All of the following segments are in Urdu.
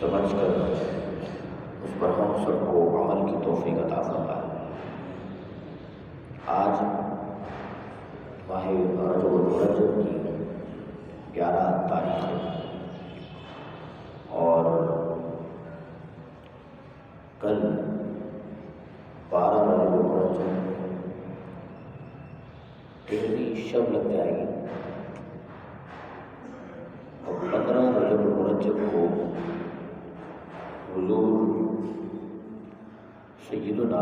سمجھ کر اس پر ہم سب کو عمل کی توفیق عطا فرمائے۔ آج ماہ رجب الرجب کی 11 تاریخ ہے اور کل 12 رجب الرجب 13ویں شب لگ جائے گی اور 15 رجب الرجب کو حضور سیدنا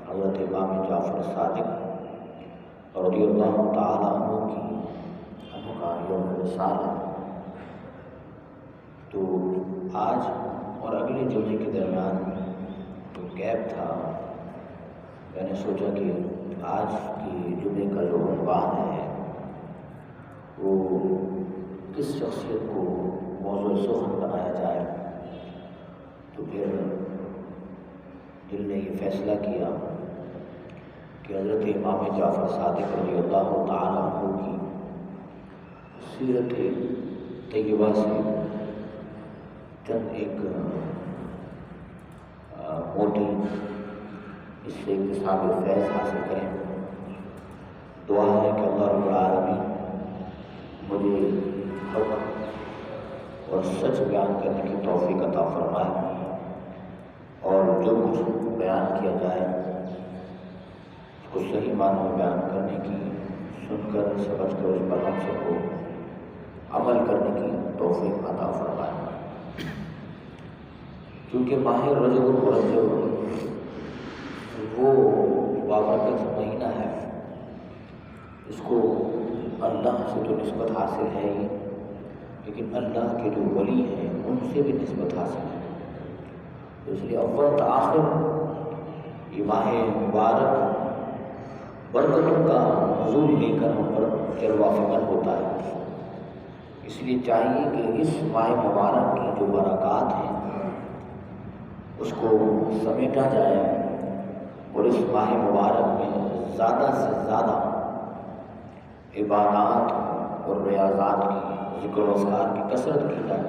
حضرت امام جعفر صادق رضی اللہ تعالیٰ عنہ کا یوم وصال ہے۔ تو آج اور اگلے جمعے کے درمیان جو گیپ تھا، میں نے سوچا کہ آج کی جمعے کا جو عنوان ہے وہ کس شخصیت کو موضوع سخن بنایا جائے۔ تو پھر دل نے یہ فیصلہ کیا کہ حضرت امام جعفر صادق رضی اللہ تعالیٰ عنہ کی سیرت طیبہ سے چند ایک موٹی اس سے اکتساب فیض حاصل کریں۔ دعا ہے کہ اللہ رب العالمین مجھے حق اور سچ بیان کرنے کی توفیق عطا فرمائے اور جو کچھ بیان کیا جائے اس کو صحیح معنوں میں بیان کرنے کی، سن کر سمجھ کر اس پر ہم سب کو عمل کرنے کی توفیق عطا فرمائے۔ کیونکہ ماہ رجب الرجب وہ بابرکت مہینہ ہے، اس کو اللہ سے تو نسبت حاصل ہے ہی، لیکن اللہ کے جو ولی ہیں ان سے بھی نسبت حاصل ہے۔ تو اس لیے اول تا آخر یہ ماہ مبارک برکتوں کا حضور لے کر ہم پر جلوہ فکر ہوتا ہے۔ اس لیے چاہیے کہ اس ماہ مبارک کی جو برکات ہیں اس کو سمیٹا جائے اور اس ماہ مبارک میں زیادہ سے زیادہ عبادات اور ریاضات کی، ذکر و اذکار کی کثرت کی جائے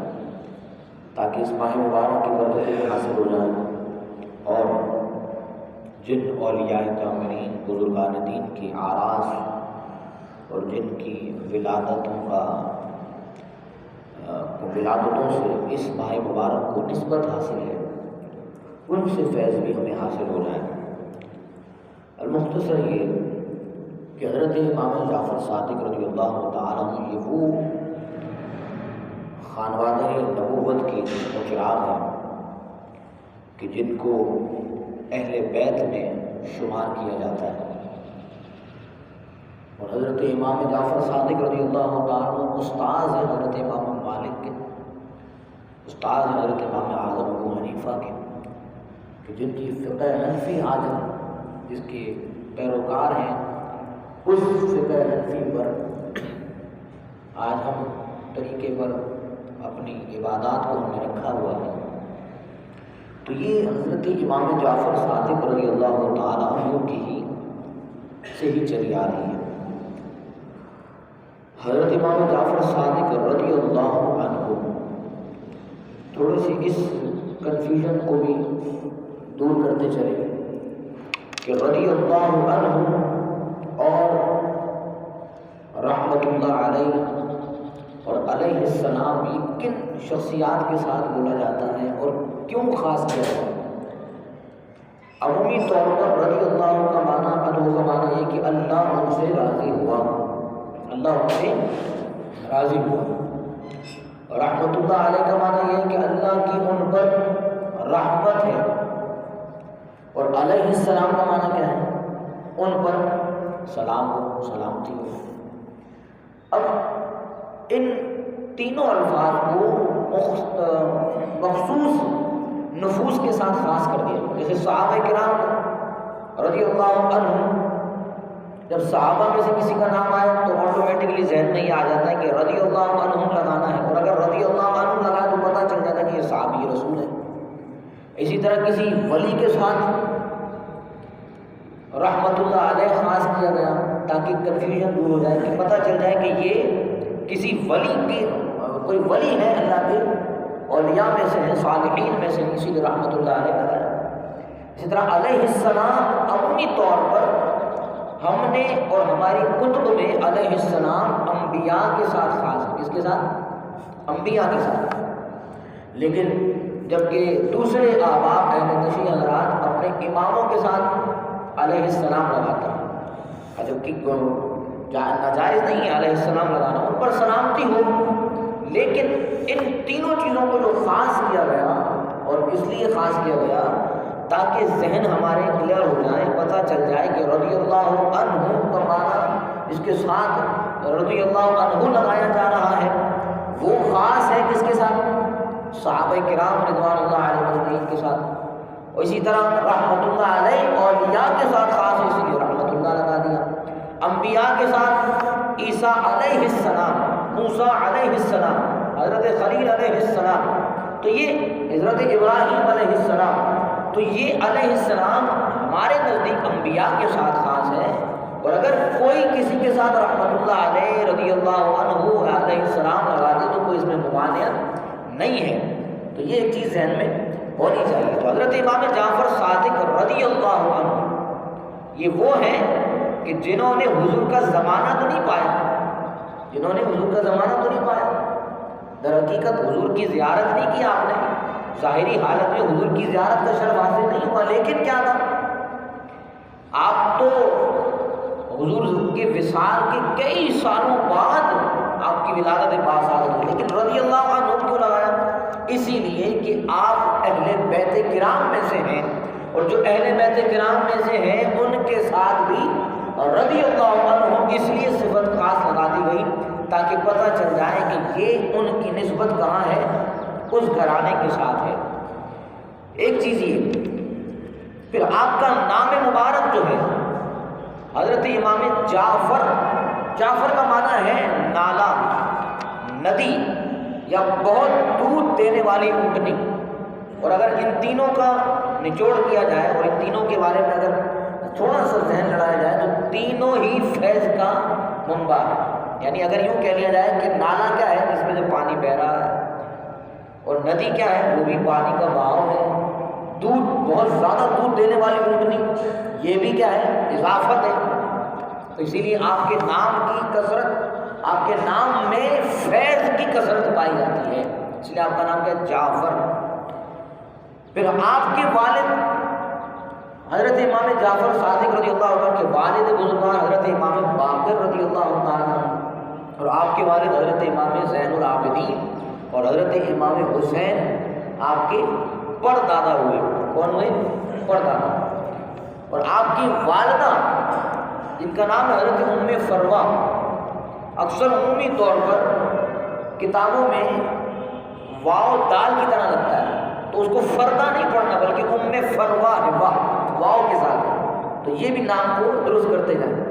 تاکہ اس ماہ مبارک کی برکتیں حاصل ہو جائیں اور جن اولیاء کاملین بزرگان دین کی آراز اور جن کی ولادتوں سے اس ماہ مبارک کو نسبت حاصل ہے ان سے فیض بھی ہمیں حاصل ہو جائے۔ المختصر یہ کہ حضرت امام جعفر صادق رضی اللہ تعالیٰ عنہ یہ وہ خانوادہ نبوت کی چراغ ہیں کہ جن کو اہل بیت میں شمار کیا جاتا ہے، اور حضرت امام جعفر صادق رضی اللہ تعالیٰ عنہ استاذ ہیں حضرت امام مالک کے، استاذ ہیں حضرت امام اعظم ابو حنیفہ کے، کہ جن کی فقہ حنفی عادت جس کے پیروکار ہیں اس فقہ حنفی پر آج ہم طریقے پر اپنی عبادات کو ہم نے رکھا ہوا ہے۔ تو یہ حضرت امام جعفر صادق رضی اللہ تعالیٰ عنہ کی ہی سے ہی چلی آ رہی ہے۔ حضرت امام جعفر صادق رضی اللہ عنہ تھوڑی سی اس کنفیوژن کو بھی دور کرتے چلے کہ رضی اللہ عنہ اور رحمت اللہ علیہ اور علیہ السلام یہ کن شخصیات کے ساتھ بولا جاتا ہے اور کیوں خاص کیا ہے؟ عمومی طور پر رضی اللہ کا معنی عنہ کا معنی یہ کہ اللہ ان سے راضی ہوا، اللہ ان سے راضی ہوا۔ رحمت اللہ علیہ کا معنی یہ کہ اللہ کی ان پر رحمت ہے، اور علیہ السلام کا معنی کیا ہے؟ ان پر سلام ہو، سلامتی ہو۔ اب ان تینوں الفاظ کو مخصوص نفوس کے ساتھ خاص کر دیا، جیسے صحابہ کرام رضی اللہ عنہ، جب صحابہ میں سے کسی کا نام آئے تو آٹومیٹکلی ذہن میں یہ آ جاتا ہے کہ رضی اللہ عنہ لگانا ہے، اور اگر رضی اللہ عنہ لگائے تو پتہ چل جاتا ہے کہ یہ صحابی رسول ہے۔ اسی طرح کسی ولی کے ساتھ رحمت اللہ علیہ خاص کیا گیا تاکہ کنفیوژن دور ہو جائے، کہ پتہ چل جائے کہ یہ کسی ولی کے کوئی ولی ہے اللہ کے اولیاء میں سے ہیں، صالحین میں سے ہیں، اسی لیے رحمۃ اللہ علیہ لگایا۔ اسی طرح علیہ السلام اپنی طور پر ہم نے اور ہماری کتب میں علیہ السلام انبیاء کے ساتھ خاص ہے۔ کس کے ساتھ؟ انبیاء کے ساتھ۔ لیکن جبکہ دوسرے آباء اہل تشیع حضرات اپنے اماموں کے ساتھ علیہ السلام لگاتے ہیں، جبکہ ناجائز نہیں ہے علیہ السلام لگانا، ان پر سلامتی ہو، لیکن ان تینوں چیزوں کو جو خاص کیا گیا، اور اس لیے خاص کیا گیا تاکہ ذہن ہمارے کلیئر ہو جائے، پتہ چل جائے کہ رضی اللہ عنہ کا معنی اس کے ساتھ رضی اللہ عنہ لگایا جا رہا ہے، وہ خاص ہے کس کے ساتھ؟ صحابہ کرام رضوان اللہ علیہ وسلم کے ساتھ۔ اور اسی طرح رحمۃ اللہ علیہ اولیاء کے ساتھ خاص ہے، اسی لیے رحمۃ اللہ لگا دیا۔ انبیاء کے ساتھ عیسیٰ علیہ السلام، موسیٰ علیہ السلام، حضرت خلیل علیہ السلام، تو یہ حضرت ابراہیم علیہ السلام، تو یہ علیہ السلام ہمارے نزدیک انبیاء کے ساتھ خاص ہے۔ اور اگر کوئی کسی کے ساتھ رحمۃ اللہ علیہ رضی اللہ عنہ علیہ السلام لگا دے تو کوئی اس میں ممانعت نہیں ہے۔ تو یہ ایک چیز ذہن میں ہونی چاہیے۔ تو حضرت امام جعفر صادق رضی اللہ عنہ یہ وہ ہیں کہ جنہوں نے حضور کا زمانہ تو نہیں پایا، جنہوں نے حضور کا زمانہ تو نہیں پایا، در حقیقت حضور کی زیارت نہیں کی آپ نے، ظاہری حالت میں حضور کی زیارت کا شرف حاصل نہیں ہوا، لیکن کیا تھا، آپ تو حضور کے وصال کے کئی سالوں بعد آپ کی ولادت باصادت ہوئی، لیکن رضی اللہ عنہ کیوں لگایا؟ اسی لیے کہ آپ اہل بیت کرام میں سے ہیں، اور جو اہل بیت کرام میں سے ہیں ان کے ساتھ بھی رضی اللہ عنہ اس لیے صفت خاص لگا دی گئی تاکہ پتہ چل جائے کہ یہ ان کی نسبت کہاں ہے، اس گھرانے کے ساتھ ہے۔ ایک چیز یہ، پھر آپ کا نام مبارک جو ہے حضرت امام جعفر، جعفر کا معنی ہے نالا، ندی یا بہت دودھ دینے والی اونٹنی۔ اور اگر ان تینوں کا نچوڑ کیا جائے اور ان تینوں کے بارے میں اگر تھوڑا سا ذہن لڑایا جائے تو تینوں ہی فیض کا منبع ہے۔ یعنی اگر یوں کہہ لیا جائے کہ نالا کیا ہے، جس میں سے پانی بہہ رہا ہے، اور ندی کیا ہے، وہ بھی پانی کا بہاؤ ہے، دودھ بہت زیادہ دودھ دینے والی اونٹنی یہ بھی کیا ہے، اضافت ہے۔ تو اسی لیے آپ کے نام کی کثرت، آپ کے نام میں فیض کی کثرت پائی جاتی ہے، اس لیے آپ کا نام کیا ہے، جعفر۔ پھر آپ کے والد حضرت امام جعفر صادق رضی اللہ عنہ کے والد بزرگوار حضرت امام باقر رضی اللہ عنہ، اور آپ کے والد حضرت امام زین العابدین اور حضرت امام حسین آپ کے پردادا ہوئے۔ کون ہوئے؟ پردادا۔ اور آپ کی والدہ جن کا نام ہے حضرت ام فروہ، اکثر عمومی طور پر کتابوں میں واو دال کی طرح لگتا ہے، تو اس کو فردہ نہیں پڑھنا بلکہ ام فروہ ہے، واو کے ساتھ، تو یہ بھی نام کو درست کرتے جائیں۔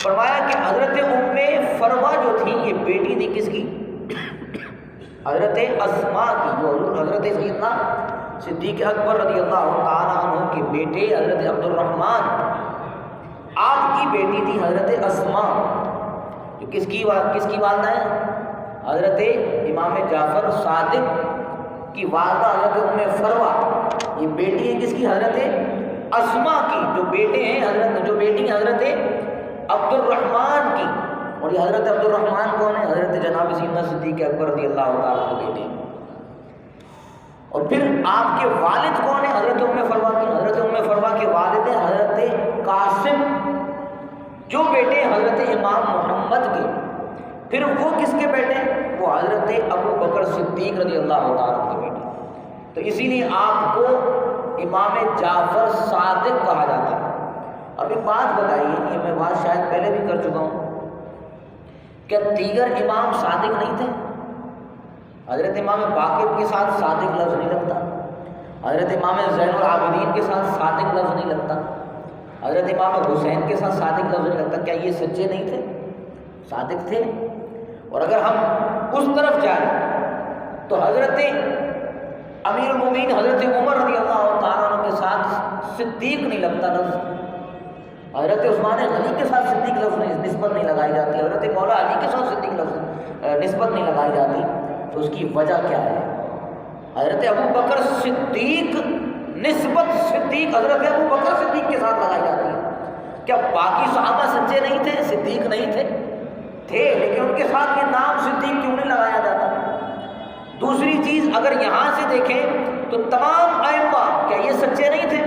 فرمایا کہ حضرت ام فروہ جو تھی یہ بیٹی تھی کس کی؟ حضرت اسماء کی، جو حضرت سیدنا صدیق اکبر رضی اللہ تعالیٰ عنہ کے بیٹے حضرت عبد الرحمن، آپ کی بیٹی تھی حضرت اسماء، جو کس کی والدہ ہے؟ حضرت امام جعفر صادق کی والدہ حضرت ام فروہ، یہ بیٹی ہے کس کی؟ حضرت اسماء کی، جو بیٹی ہیں حضرت عبد الرحمن کی۔ اور یہ حضرت عبد الرحمن کون ہے؟ حضرت جناب سیدنا صدیق اکبر رضی اللہ تعالیٰ کے بیٹے۔ اور پھر آپ کے والد کون ہیں؟ حضرت ام فروہ کی، حضرت ام فروہ کے والد ہیں حضرت قاسم، جو بیٹے حضرت امام محمد کے۔ پھر وہ کس کے بیٹے؟ وہ حضرت ابو بکر صدیق رضی اللہ تعالیٰ کے بیٹے۔ تو اسی لیے آپ کو امام جعفر صادق کہا جاتا ہے۔ اب ایک بات بتائیے، یہ میں بات شاید پہلے بھی کر چکا ہوں، کیا دیگر امام صادق نہیں تھے؟ حضرت امام باقر کے ساتھ صادق لفظ نہیں لگتا، حضرت امام زین العابدین کے ساتھ صادق لفظ نہیں لگتا، حضرت امام حسین کے ساتھ صادق لفظ نہیں لگتا، کیا یہ سچے نہیں تھے؟ صادق تھے۔ اور اگر ہم اس طرف جائیں تو حضرت امیر المومنین حضرت عمر رضی اللہ تعالیٰ عنہ کے ساتھ صدیق نہیں لگتا لفظ، حضرت عثمان غنی کے ساتھ صدیق لفظ نسبت نہیں لگائی جاتی، حضرت مولا علی کے ساتھ صدیق لفظ نسبت نہیں لگائی جاتی۔ تو اس کی وجہ کیا ہے؟ حضرت ابو بکر صدیق، نسبت صدیق حضرت ابو بکر صدیق کے ساتھ لگائی جاتی ہے۔ کیا باقی صحابہ سچے نہیں تھے، صدیق نہیں تھے؟ تھے، لیکن ان کے ساتھ یہ نام صدیق کیوں نہیں لگایا جاتا؟ دوسری چیز، اگر یہاں سے دیکھیں تو تمام ائمہ کیا یہ سچے نہیں تھے؟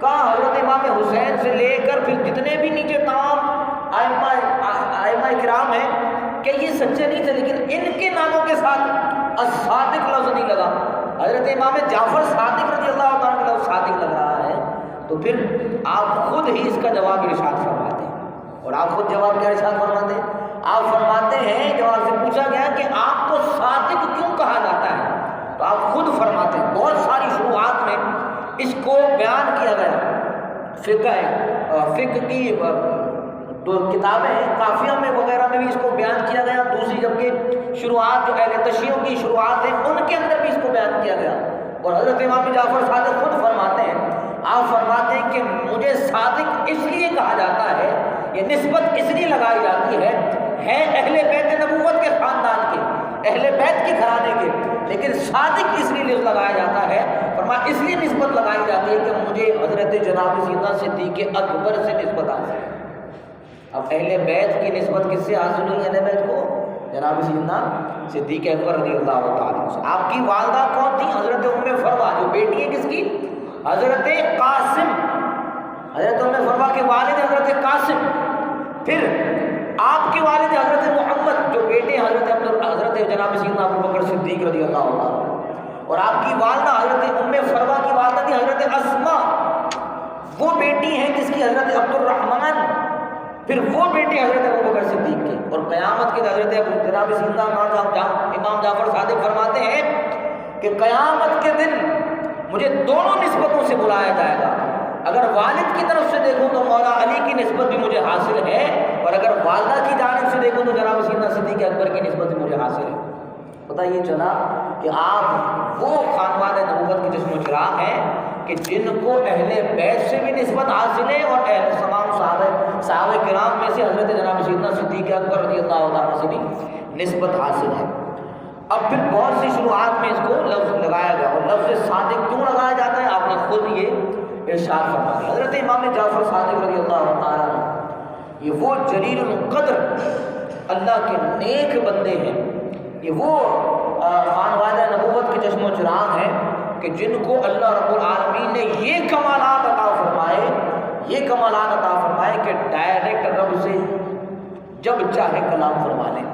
کہا حضرت امام حسین سے لے کر پھر جتنے بھی نیچے تمام ائمہ کرام ہیں، کہ یہ سچے نہیں تھے، لیکن ان کے ناموں کے ساتھ الصادق لفظ نہیں لگا۔ حضرت امام جعفر صادق رضی اللہ تعالیٰ کا لفظ صادق لگ رہا ہے، تو پھر آپ خود ہی اس کا جواب ارشاد فرماتے ہیں۔ اور آپ خود جواب کیا ارشاد فرماتے ہیں؟ آپ فرماتے ہیں، جب آپ سے پوچھا گیا کہ آپ کو صادق کیوں کہا جاتا ہے، تو آپ خود فرماتے ہیں بہت ساری شروحات میں اس کو بیان کیا گیا۔ فقہ کی دو کتابیں ہیں، کافیہ میں وغیرہ میں بھی اس کو بیان کیا گیا، دوسری جبکہ شروحات جو اہل تشیع کی شروحات ہیں ان کے اندر بھی اس کو بیان کیا گیا۔ اور حضرت امام جعفر صادق خود فرماتے ہیں، آپ فرماتے ہیں کہ مجھے صادق اس لیے کہا جاتا ہے، یہ نسبت اس لیے لگائی جاتی ہے اہل بیت نبوت کے خاندان کے، اہل بیت کے گھرانے کے، لیکن صادق اس لیے لگایا جاتا ہے، فرمایا اس لیے نسبت لگائی جاتی ہے کہ مجھے حضرت جناب سیدنا صدیق اکبر سے نسبت حاصل ہے۔ اب اہل بیت کی نسبت کس سے حاصل ہوئی؟ اہل بیت کو جناب سیدنا صدیق اکبر رضی اللہ تعالیٰ سے۔ آپ کی والدہ کون تھی؟ حضرت ام فروا، جو بیٹی ہے کس کی؟ حضرت قاسم۔ حضرت ام فروا کے والد حضرت قاسم، پھر آپ کے والد حضرت محمد، جو بیٹے حضرت جناب سیدنا ابو بکر صدیق رضی اللہ عنہ، اور آپ کی والدہ حضرت ام فروا کی والدہ تھی حضرت اسما، وہ بیٹی ہیں کس کی؟ حضرت عبد الرحمن، پھر وہ بیٹے حضرت ابو بکر صدیق کے۔ اور قیامت کے حضرت جناب سیدنا امام جعفر صادق فرماتے ہیں کہ قیامت کے دن مجھے دونوں نسبتوں سے بلایا جائے گا، اگر والد کی طرف سے دیکھوں تو مولا علی کی نسبت بھی مجھے حاصل ہے، اور اگر والدہ کی جانب سے دیکھوں تو جناب سیدنا صدیق اکبر کی نسبت بھی مجھے حاصل ہے۔ پتہ یہ چلا کہ آپ وہ خاندان نبوت کے جسم و چراغ ہیں کہ جن کو اہل بیت سے بھی نسبت حاصل ہے، اور تمام صحابہ کرام میں سے حضرت جناب سیدنا صدیق اکبر رضی اللہ عنہ سے بھی نسبت حاصل ہے۔ اب پھر بہت سی شروحات میں اس کو لفظ لگایا گیا، اور لفظ صادق کیوں لگایا جاتا ہے آپ نے خود یہ ارشاد فرما دیا۔ حضرت امام جعفر صادق رضی اللہ تعالیٰ عنہ یہ وہ جلیل القدر اللہ کے نیک بندے ہیں، یہ وہ خاندان نبوت کے چشم و چراغ ہیں کہ جن کو اللہ رب العالمین نے یہ کمالات عطا فرمائے کہ ڈائریکٹ رب سے جب چاہے کلام فرما لیں۔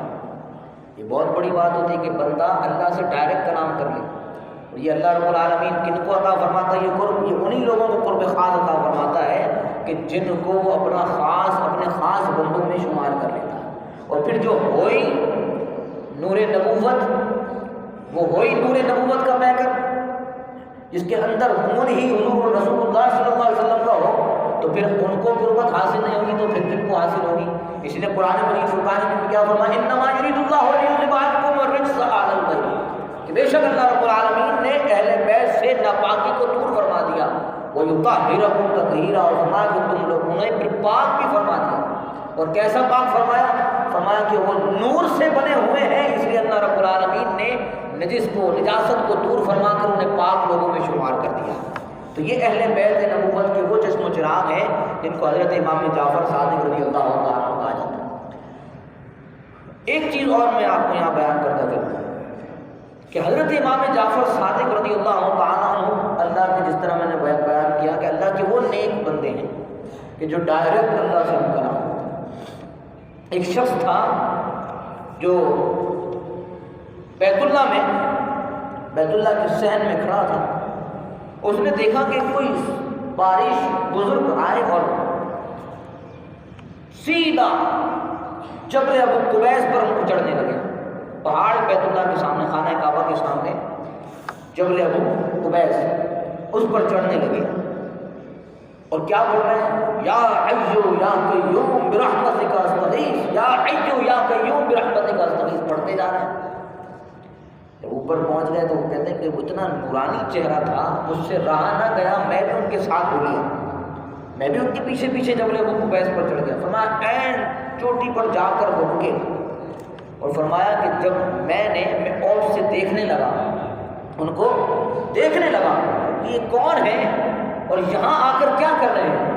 یہ بہت بڑی بات ہوتی ہے کہ بندہ اللہ سے ڈائریکٹ کلام کر لے، اور یہ اللہ رب العالمین کن کو عطا فرماتا ہے؟ یہ قرب، یہ انہی لوگوں کو قرب خاص عطا فرماتا ہے کہ جن کو وہ اپنے خاص بندوں میں شمار کر لیتا ہے۔ اور پھر جو ہوئی نور نبوت، وہ ہوئی نور نبوت کا پیکر، جس کے اندر خون ہی حضور رسول اللہ صلی اللہ علیہ وسلم کا ہو، تو پھر ان کو قربت حاصل نہیں ہوگی تو پھر کن کو حاصل ہوگی؟ اس لیے قرآن مجید فرقان میں کیا فرمایا؟ انما یرید اللہ لیذھب عنکم الرجس اہل البیت، کہ بے شک اللہ رب العالمین نے اہل بیت سے ناپاکی کو دور فرما دیا، وَيُطَهِّرَكُمْ تَطْهِيرًا، اور فرمایا کہ تم لوگوں نے پھر پاک بھی فرما دیا۔ اور کیسا پاک فرمایا؟ فرمایا کہ وہ نور سے بنے ہوئے ہیں، اس لیے اللہ رب العالمین نے نجاست کو دور فرما کر انہیں پاک لوگوں میں شمار کر دیا۔ تو یہ اہل بیت نبوت کے وہ چشم و چراغ ہیں جن کو حضرت امام جعفر صادق رضی اللہ عنہ کہا جاتا ہے۔ ایک چیز اور میں آپ کو یہاں بیان کرتا چلوں کہ حضرت امام جعفر صادق رضی اللہ تعالیٰ عنہ اللہ کے، جس طرح میں نے بیان کیا کہ اللہ کے وہ نیک بندے ہیں کہ جو ڈائریکٹ اللہ سے ان کا نام ہوتا ہے۔ ایک شخص تھا جو بیت اللہ کے صحن میں کھڑا تھا، اس نے دیکھا کہ کوئی بارش بزرگ آئے اور سیدھا جبل ابو قبیس پر ان کو چڑھنے لگے۔ پہاڑ بیت اللہ کے سامنے، خانہ کعبہ کے سامنے جبل ابو قبیس، اس پر چڑھنے لگے اور کیا بول رہے ہیں؟ یا حیو یا قیوم برحمتک استغیث، یا حیو یا قیوم برحمتک استغیث پڑھتے جا رہے ہیں۔ جب اوپر پہنچ گئے تو وہ کہتے ہیں کہ وہ اتنا نورانی چہرہ تھا، مجھ سے رہا نہ گیا، میں بھی ان کے ساتھ ہو گیا، میں بھی ان کے پیچھے پیچھے جبل ابو قبیس پر چڑھ گیا۔ فرمایا عین چوٹی پر جا کر وہ رکے اور فرمایا کہ جب میں اور سے دیکھنے لگا ان کو دیکھنے لگا کہ یہ کون ہے اور یہاں آ کر کیا کر رہے ہیں۔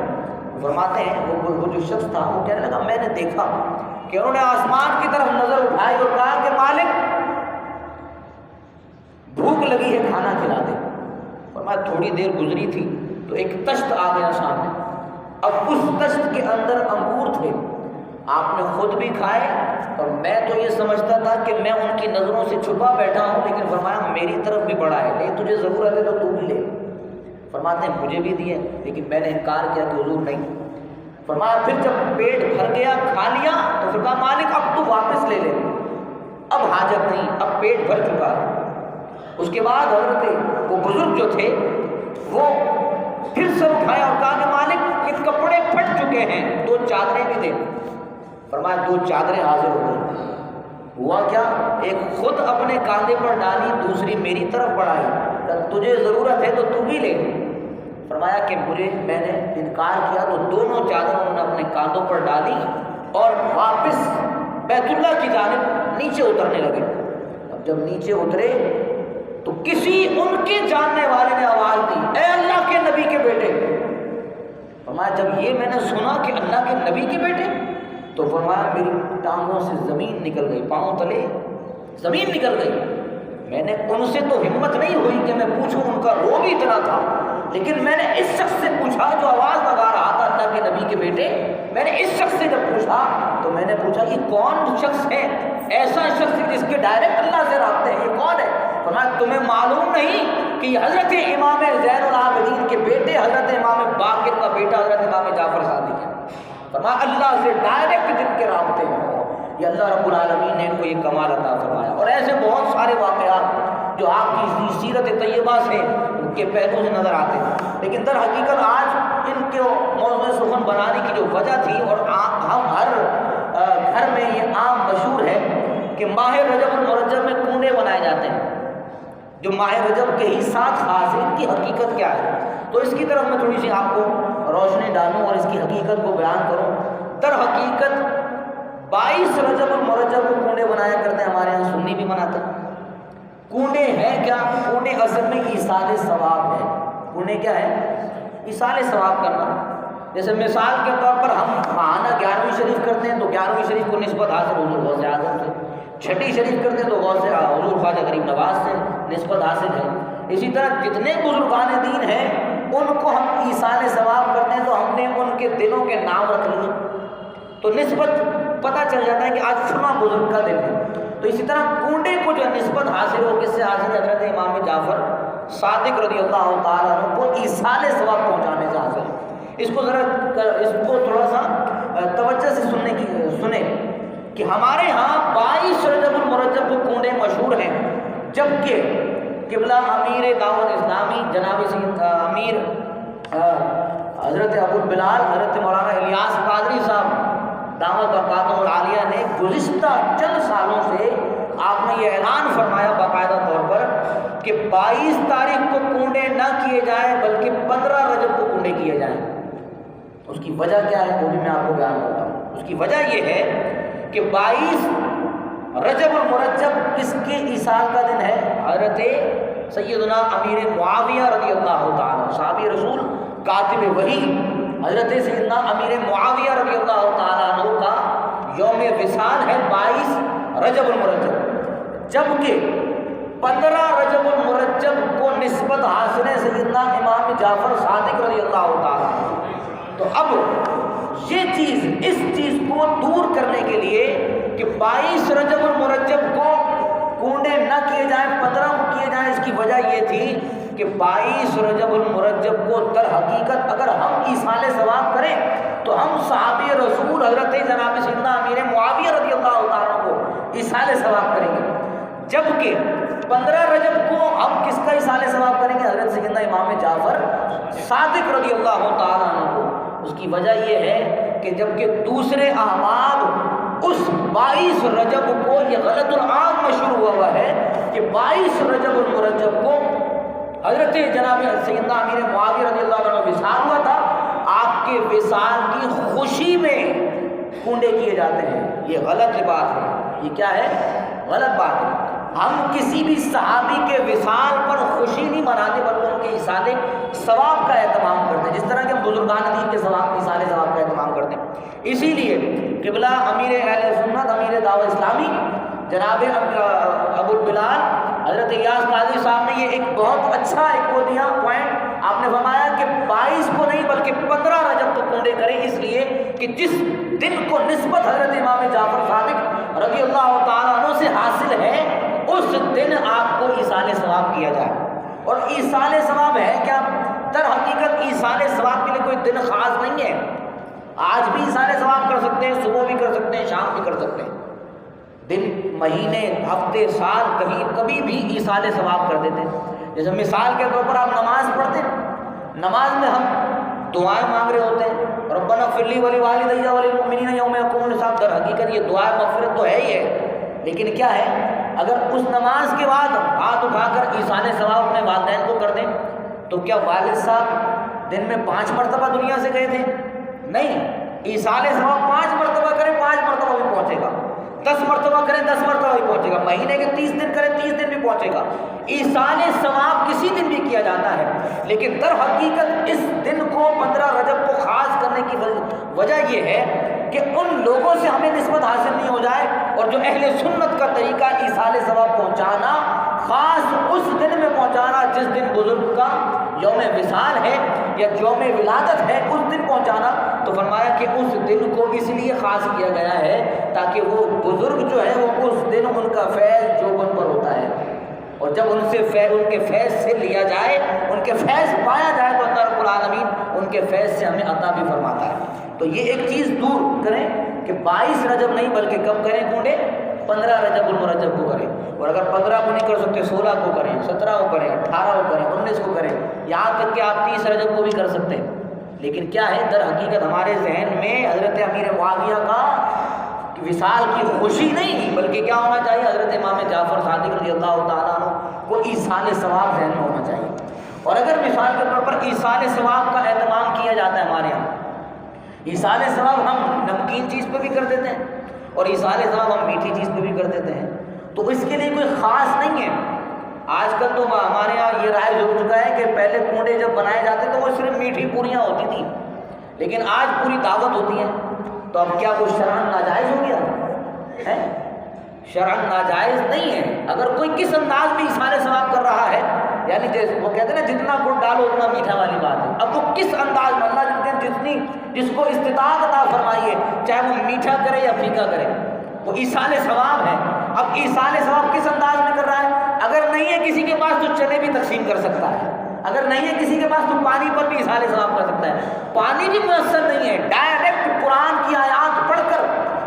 فرماتے ہیں وہ جو شخص تھا وہ کہنے لگا میں نے دیکھا کہ انہوں نے آسمان کی طرف نظر اٹھائی اور کہا کہ مالک بھوک لگی ہے، کھانا کھلا دے۔ فرمایا تھوڑی دیر گزری تھی تو ایک تشت آ گیا سامنے، اب اس تشت کے اندر انگور تھے، آپ نے خود بھی کھائے اور میں تو یہ سمجھتا تھا کہ میں ان کی نظروں سے چھپا بیٹھا ہوں، لیکن فرمایا میری طرف بھی بڑا ہے، لے تجھے ضرورت ہے تو تو بھی لے۔ فرماتے ہیں مجھے بھی دیے، لیکن میں نے انکار کیا کہ حضور نہیں۔ فرمایا پھر جب پیٹ بھر گیا کھا لیا تو پھر کہا مالک اب تو واپس لے لے، اب حاجت نہیں، اب پیٹ بھر چکا ہے۔ اس کے بعد حضرت وہ بزرگ جو تھے وہ پھر سر اٹھایا اور کہا کہ مالک یہ کپڑے پھٹ چکے ہیں، 2 چادریں بھی دے۔ فرمایا 2 چادریں حاضر ہو گئی۔ ہوا کیا، ایک خود اپنے کاندھے پر ڈالی، دوسری میری طرف بڑھائی، تجھے ضرورت ہے تو تو بھی لے۔ فرمایا کہ میں نے انکار کیا تو دونوں چادریں انہوں نے اپنے کاندھوں پر ڈالی اور واپس بیت اللہ کی جانب نیچے اترنے لگے۔ اب جب نیچے اترے تو کسی ان کے جاننے والے نے آواز دی، اے اللہ کے نبی کے بیٹے۔ فرمایا جب یہ میں نے سنا کہ اللہ کے نبی کے بیٹے تو فرمایا میری ٹانگوں سے زمین نکل گئی، پاؤں تلے زمین نکل گئی۔ میں نے ان سے تو ہمت نہیں ہوئی کہ میں پوچھوں، ان کا رو بھی اتنا تھا، لیکن میں نے اس شخص سے پوچھا جو آواز لگا رہا تھا اللہ کے نبی کے بیٹے۔ میں نے اس شخص سے جب پوچھا تو میں نے پوچھا یہ کون شخص ہے، ایسا شخص جس کے ڈائریکٹ اللہ سے رابطے ہیں، یہ کون ہے؟ فرمایا تمہیں معلوم نہیں کہ یہ حضرت امام زین العابدین کے بیٹے حضرت امام باقر کا بیٹا حضرت امام جعفر صادق ہے۔ فرمایا اللہ سے ڈائریکٹ جن کے رابطے ہیں یہ اللہ رب العالمین نے ان کو یہ کمال عطا فرمایا۔ اور ایسے بہت سارے واقعات جو آپ کی سیرت طیبہ سے ان کے پہلو سے نظر آتے ہیں، لیکن در حقیقت آج ان کے موضوع سخن بنانے کی جو وجہ تھی، اور ہم ہر گھر میں یہ عام مشہور ہے کہ ماہ رجب المرجب میں کنڈے بنائے جاتے ہیں جو ماہ رجب کے ہی ساتھ خاص ہے۔ ان کی حقیقت کیا ہے تو اس کی طرف میں تھوڑی سی آپ کو روشنی ڈالوں اور اس کی حقیقت کو بیان کروں۔ در حقیقت 22 رجب المرجب کو کنڈے بنایا کرتے ہیں، ہمارے یہاں سنی بھی مناتے ہیں۔ کنڈے ہیں کیا؟ کنڈے اصل میں ایصال ثواب ہے۔ کنڈے کیا ہے؟ ایصال ثواب کرنا۔ جیسے مثال کے طور پر ہم ماہانہ 11ویں شریف کرتے ہیں تو 11ویں شریف کو نسبت حاصل حضور غوث اعظم سے، چھٹی شریف کرتے ہیں تو غوث حضور خواجہ غریب نواز سے نسبت حاصل ہے۔ اسی طرح جتنے بزرگان دین ہیں ان کو ہم ایصال ثواب کرتے ہیں تو ہم نے ان کے دلوں کے نام رکھ لیے تو نسبت پتہ چل جاتا ہے کہ آج فلاں بزرگ کا دن ہے۔ تو اسی طرح کنڈے کو جو نسبت حاصل ہو کس سے حاصل ہے؟ حضرت امام جعفر صادق رضی اللہ تعالیٰ عنہ کو ایصال ثواب پہنچانے سے حاصل ہے۔ اس کو تھوڑا سا توجہ سے سنیں کہ ہمارے ہاں 22 رجب المرجب کو کنڈے مشہور ہیں، جبکہ قبلہ امیر دعوت اسلامی جناب سید امیر حضرت ابو البلال حضرت مولانا الیاس قادری صاحب دامت برکاتہم العالیہ نے گزشتہ چند سالوں سے آپ نے یہ اعلان فرمایا باقاعدہ طور پر کہ 22 تاریخ کو کنڈے نہ کیے جائیں بلکہ 15 رجب کو کنڈے کیے جائیں۔ اس کی وجہ کیا ہے وہ بھی میں آپ کو بیان کرتا ہوں۔ اس کی وجہ یہ ہے کہ 22 رجب المرجب کس کے ایصال کا دن ہے؟ حضرت سیدنا امیر معاویہ رضی اللہ تعالیٰ صحابی رسول کاتب وحی حضرت سیدنا امیر معاویہ رضی اللہ تعالیٰ عنہ کا یوم وصال ہے 22 رجب المرجب، جبکہ 15 رجب المرجب کو نسبت حاصل ہے سیدنا امام جعفر صادق رضی اللہ تعالیٰ عنہ۔ تو اب یہ چیز اس چیز کو دور کرنے کے لیے کہ 22 رجب المرجب کو کنڈے نہ کیے جائیں 15 کو کیے جائیں، اس کی وجہ یہ تھی کہ 22 رجب المرجب کو در حقیقت اگر ہم ایصال ثواب کریں تو ہم صحابی رسول حضرت جناب سیدنا امیر معاویہ رضی اللہ تعالیٰ کو ایصال ثواب کریں گے، جبکہ 15 رجب کو ہم کس کا ایصال ثواب کریں گے؟ حضرت سیدنا امام جعفر صادق رضی اللہ تعالیٰ عنہ کو۔ اس کی وجہ یہ ہے کہ جبکہ دوسرے احباب اس 22 رجب کو یہ غلط العام مشہور ہوا ہے کہ 22 رجب المرجب کو حضرت جناب سیدنا امیر معاویہ رضی اللہ عنہ وصال ہوا تھا، آپ کے وصال کی خوشی میں کنڈے کیے جاتے ہیں۔ یہ غلط بات ہے، یہ کیا ہے؟ غلط بات ہے۔ ہم کسی بھی صحابی کے وصال پر خوشی نہیں مناتے بلکہ ان کے ایصال ثواب کا اہتمام کرتے ہیں، جس طرح کہ ہم بزرگان دین کے ایصال ثواب کا اہتمام کرتے ہیں۔ اسی لیے قبلہ امیر اہل سنت، امیر دعوت اسلامی جناب ابو البلال حضرت ایاز قاضی صاحب نے یہ ایک بہت اچھا ایک وہ دیا پوائنٹ، آپ نے فرمایا کہ 22 کو نہیں بلکہ 15 رجب کو کنڈے کریں، اس لیے کہ جس دن کو نسبت حضرت امام جعفر صادق رضی اللہ تعالیٰ عنہ سے حاصل ہے اس دن آپ کو ایصال ثواب کیا جائے۔ اور ایصال ثواب ہے کیا؟ در حقیقت ایصال ثواب کے لیے کوئی دن خاص نہیں ہے، آج بھی ایصال ثواب کر سکتے ہیں، صبح بھی کر سکتے ہیں، شام بھی کر سکتے ہیں، دن مہینے ہفتے سال کہیں کبھی بھی ایصال ثواب کر دیتے ہیں۔ جیسے مثال کے طور پر آپ نماز پڑھتے ہیں، نماز میں ہم دعائیں مانگ رہے ہوتے ہیں، ربنا اغفر لی ولوالدی وللمؤمنین یوم یقوم الحساب، در حقیقت یہ دعائیں مغفرت تو ہے ہی ہے، لیکن کیا ہے اگر اس نماز کے بعد ہاتھ اٹھا کر ایصال ثواب اپنے والدین کو کر دیں تو کیا والد صاحب دن میں 5 مرتبہ دنیا سے گئے تھے؟ نہیں، ایصال ثواب 5 مرتبہ کریں 5 مرتبہ بھی پہنچے گا، 10 مرتبہ کریں 10 مرتبہ بھی پہنچے گا، مہینے کے 30 دن کریں 30 دن بھی پہنچے گا۔ ایصال ثواب کسی دن بھی کیا جاتا ہے، لیکن در حقیقت اس دن کو 15 رجب کو خاص کرنے کی وجہ یہ ہے کہ ان لوگوں سے ہمیں نسبت حاصل نہیں ہو جائے، اور جو اہل سنت کا طریقہ ایصال ثواب پہنچانا خاص اس دن میں پہنچانا جس دن بزرگ کا یوم وصال ہے یا یوم ولادت ہے اس دن پہنچانا، تو فرمایا کہ اس دن کو اس لیے خاص کیا گیا ہے تاکہ وہ بزرگ جو ہے وہ اس دن ان کا فیض جوبن پر ہوتا ہے، اور جب ان سے ان کے فیض سے لیا جائے، ان کے فیض پایا جائے تو اللہ رب العالمین ان کے فیض سے ہمیں عطا بھی فرماتا ہے۔ تو یہ ایک چیز دور کریں کہ 22 رجب نہیں بلکہ کب کریں کنڈے؟ 15 رجب المرجب کو کریں، اور اگر 15 کو نہیں کر سکتے 16 کو کریں، 17 کو کریں، 18 کو کریں، 19 کو کریں، یہاں تک کہ آپ 30 رجب کو بھی کر سکتے ہیں۔ لیکن کیا ہے در حقیقت ہمارے ذہن میں حضرت امیر معاویہ کا وصال کی خوشی نہیں بلکہ کیا ہونا چاہیے؟ حضرت امام جعفر صادق رضی اللہ تعالیٰ عنہ کو ایصال ثواب ذہن میں ہونا چاہیے۔ اور اگر مثال کے طور پر ایصال ثواب کا اہتمام کیا جاتا ہے ہمارے یہاں، ایصال ثواب ہم نمکین چیز پہ بھی کر دیتے ہیں اور ایصال ثواب ہم میٹھی چیز پہ بھی کر دیتے ہیں، تو اس کے لیے کوئی خاص نہیں ہے۔ آج کل تو ہمارے یہاں یہ رائج ہو چکا ہے کہ پہلے کنڈے جب بنائے جاتے تو وہ صرف میٹھی پوریاں ہوتی تھیں، لیکن آج پوری دعوت ہوتی ہے، تو اب کیا وہ شرعاً ناجائز ہو گیا ہے؟ شرعاً ناجائز نہیں ہے۔ اگر کوئی کس انداز میں ایصال ثواب کر رہا ہے، یعنی جیسے وہ کہتے ہیں نا جتنا گڑ ڈالو اتنا میٹھا والی بات ہے، اب وہ کس انداز میں اللہ جس کو استطاعت عطا فرمائیے، چاہے وہ میٹھا کرے یا پھیکا کرے، وہ ایصال ثواب ہے۔ اب ایصال ثواب کس انداز میں کر رہا ہے؟ اگر نہیں ہے کسی کے پاس تو چنے بھی تقسیم کر سکتا ہے، اگر نہیں ہے کسی کے پاس تو پانی پر بھی ایصال ثواب کر سکتا ہے۔ پانی بھی میسر نہیں ہے، ڈائریکٹ قرآن کی آیات پڑھ کر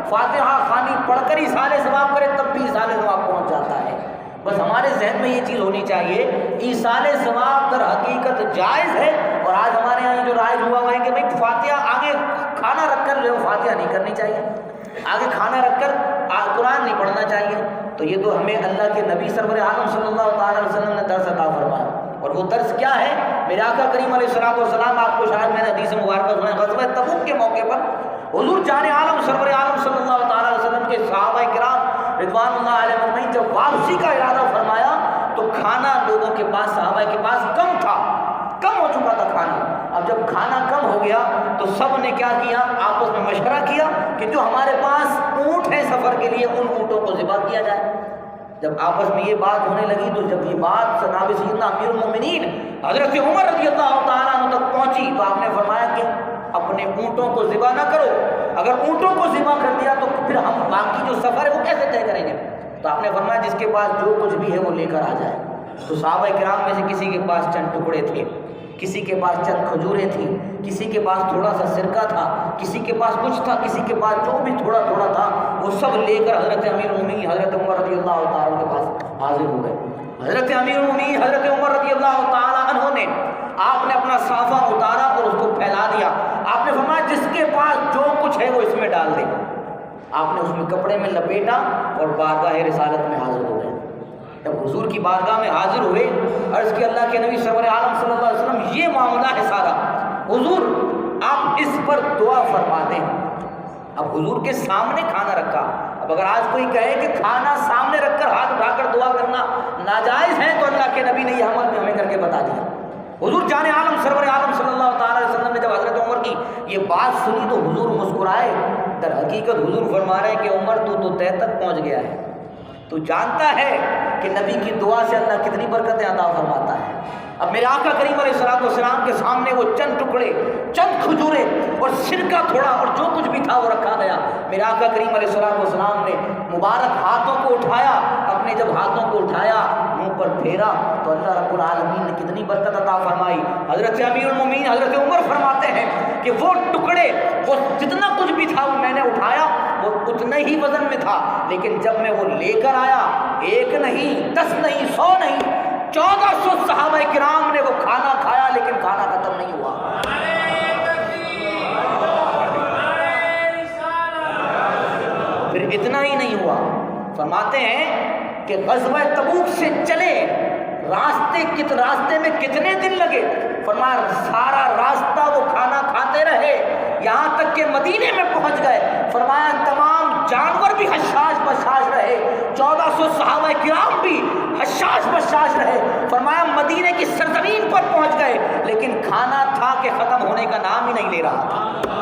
فاتحہ خوانی پڑھ کر ایصال ثواب کرے تب بھی ایصال ثواب پہنچ جاتا ہے۔ بس ہمارے ذہن میں یہ چیز ہونی چاہیے، ایصال ثواب در حقیقت جائز ہے، اور آج ہمارے یہاں جو رائج ہوا ہے کہ بھائی فاتحہ آگے کھانا رکھ کر جو فاتحہ نہیں کرنی چاہیے، آگے کھانا رکھ کر قرآن نہیں پڑھنا چاہیے، تو یہ تو ہمیں اللہ کے نبی سرور عالم صلی اللہ تعالیٰ علیہ وسلم نے درس عطا فرمایا، اور وہ درس کیا ہے؟ میرے آقا کریم علیہ الصلوۃ والسلام، آپ کو شاید میں نے حدیث مبارکہ سنا ہے، غزوہ تبوک کے موقع پر حضور جان عالم سرور عالم صلی اللہ تعالیٰ علیہ وسلم کے صحابہ کرام رضوان اللہ علیہ اجمعین جب واپسی کا ارادہ فرمایا تو کھانا لوگوں کے پاس، صحابہ کے پاس کم تھا، کم ہو چکا تھا کھانا۔ اب جب کھانا کم ہو گیا تو سب نے کیا کیا؟ آپس میں مشورہ کیا کہ جو ہمارے پاس اونٹ ہیں سفر کے لیے ان اونٹوں کو ذبح کیا جائے۔ جب آپس میں یہ بات ہونے لگی تو جب یہ بات جناب سیدنا امیر المومنین حضرت عمر رضی اللہ تعالیٰ عنہ تک پہنچی تو آپ نے فرمایا کہ اپنے اونٹوں کو ذبح نہ کرو، اگر اونٹوں کو ذبح کر دیا تو پھر ہم باقی جو سفر ہے وہ کیسے طے کریں گے؟ تو آپ نے فرمایا جس کے پاس جو کچھ بھی ہے وہ لے کر آ جائے۔ تو صحابہ کرام میں سے کسی کے پاس چند ٹکڑے تھے، کسی کے پاس چند کھجوریں تھیں، کسی کے پاس تھوڑا سا سرکہ تھا، کسی کے پاس کچھ تھا، کسی کے پاس جو بھی تھوڑا تھوڑا تھا، وہ سب لے کر حضرت امیر المومنین حضرت عمر رضی اللہ تعالیٰ کے پاس حاضر ہو گئے۔ حضرت امیر المومنین حضرت عمر رضی اللہ تعالیٰ عنہ نے آپ نے اپنا صافہ اتارا اور اس کو پھیلا دیا۔ آپ نے فرمایا جس کے پاس جو کچھ ہے وہ اس میں ڈال دے۔ آپ نے اس میں کپڑے میں لپیٹا اور بارگاہ رسالت میں حاضر ہو گئے۔ جب حضور کی بارگاہ میں حاضر ہوئے، عرض کی اللہ کے نبی سرور عالم صلی اللہ علیہ وسلم یہ معاملہ ہے سارا، حضور آپ اس پر دعا فرما دیں۔ اب حضور کے سامنے کھانا رکھا، اب اب اگر آج کوئی کہے کہ کھانا سامنے رکھ کر ہاتھ اٹھا کر دعا کرنا ناجائز ہے، تو اللہ کے نبی نے یہ عمل بھی ہمیں کر کے بتا دیا۔ حضور جان عالم سرور عالم صلی اللہ تعالیٰ علیہ وسلم نے جب حضرت عمر کی یہ بات سنی تو حضور مسکرائے۔ در حقیقت حضور فرما رہے ہیں کہ عمر تو طے تک پہنچ گیا ہے، تو جانتا ہے کہ نبی کی دعا سے اللہ کتنی برکتیں عطا فرماتا ہے۔ اب میرے آقا کریم علیہ السلام کے سامنے وہ چند ٹکڑے، چند کھجورے اور سرکہ تھوڑا اور جو کچھ بھی تھا وہ رکھا گیا۔ میرے آقا کریم علیہ السلام نے مبارک ہاتھوں کو اٹھایا، اپنے جب ہاتھوں کو اٹھایا منہ پر پھیرا تو اللہ رب العالمین نے کتنی برکت عطا فرمائی۔ حضرت امیر المومنین حضرت عمر فرماتے ہیں کہ وہ ٹکڑے، وہ جتنا کچھ بھی تھا وہ میں نے اٹھایا، وہ اتنا ہی وزن میں تھا، لیکن جب میں وہ لے کر آیا، 1 نہیں 10 نہیں 100 نہیں 1400 صحابہ کرام نے وہ کھانا کھایا، لیکن کھانا ختم نہیں ہوا۔ پھر اتنا ہی نہیں ہوا، فرماتے ہیں کہ غزوہ تبوک سے چلے، راستے میں کتنے دن لگے؟ فرمایا سارا راستہ وہ کھانا کھاتے رہے، یہاں تک کہ مدینے میں پہنچ گئے۔ فرمایا تمام جانور بھی حشاش بشاش رہے، 1400 صحابہ کرام بھی حشاش بشاش رہے۔ فرمایا مدینے کی سرزمین پر پہنچ گئے، لیکن کھانا تھا کہ ختم ہونے کا نام ہی نہیں لے رہا تھا۔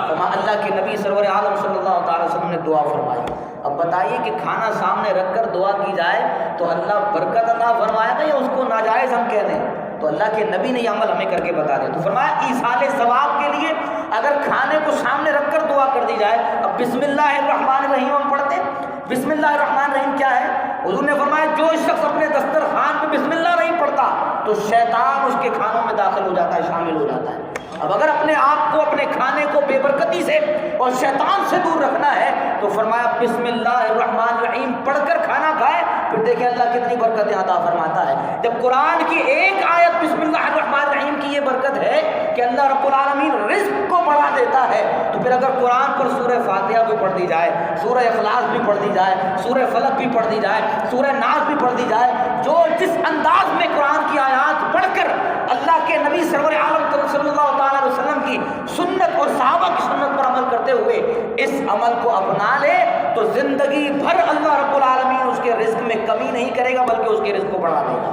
فرمایا اللہ کے نبی سرور عالم صلی اللہ تعالی وسلم نے دعا فرمائی۔ اب بتائیے کہ کھانا سامنے رکھ کر دعا کی جائے تو اللہ برکت عطا فرمائے گا یا اس کو ناجائز ہم کہہ دیں؟ تو اللہ کے نبی نے یہ عمل ہمیں کر کے بتا دیا۔ تو فرمایا ایصال ثواب کے لیے اگر کھانے کو سامنے رکھ کر دعا کر دی جائے، اب بسم اللہ الرحمن الرحیم ہم پڑھتے ہیں، بسم اللہ الرحمن الرحیم کیا ہے؟ حضور نے فرمایا جو شخص اپنے دسترخوان پہ بسم اللہ نہیں پڑھتا تو شیطان اس کے کھانوں میں داخل ہو جاتا ہے، شامل ہو جاتا ہے۔ اب اگر اپنے آپ کو، اپنے کھانے کو بے برکتی سے اور شیطان سے دور رکھنا ہے تو فرمایا بسم اللہ الرحمن الرحیم پڑھ کر کھانا کھائے، پھر دیکھیں اللہ کتنی برکتیں عطا فرماتا ہے۔ جب قرآن کی ایک آیت بسم اللہ الرحمن الرحیم کی یہ برکت ہے کہ اللہ رب العالمین رزق کو بڑھا دیتا ہے، تو پھر اگر قرآن پر سورہ فاتحہ بھی پڑھ دی جائے، سورہ اخلاص بھی پڑھ دی جائے، سورہ فلق بھی پڑھ دی جائے، سورہ ناس بھی پڑھ دی جائے، جو جس انداز میں قرآن کی آیات پڑھ کر اللہ کے نبی سرور عالم صلی اللہ تعالیٰ علیہ وسلم کی سنت اور صحابہ کی سنت پر عمل کرتے ہوئے اس عمل کو اپنا لے تو زندگی بھر اللہ رب العالمین اس کے رزق میں کمی نہیں کرے گا بلکہ اس کے رزق کو بڑھا دے گا۔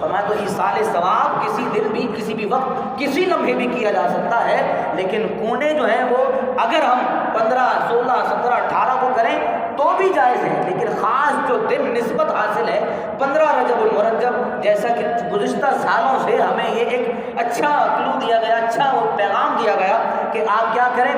فرمایا تو ایصال ثواب کسی دن بھی، کسی بھی وقت، کسی لمحے بھی کیا جا سکتا ہے، لیکن کونے جو ہیں وہ اگر ہم 15 16 17 18 کو کریں تو بھی جائز ہے، لیکن خاص جو دن نسبت حاصل ہے 15 رجب المرجب، جیسا کہ گزشتہ سالوں سے ہمیں یہ ایک اچھا کلو دیا گیا، اچھا وہ پیغام دیا گیا کہ آپ کیا کریں۔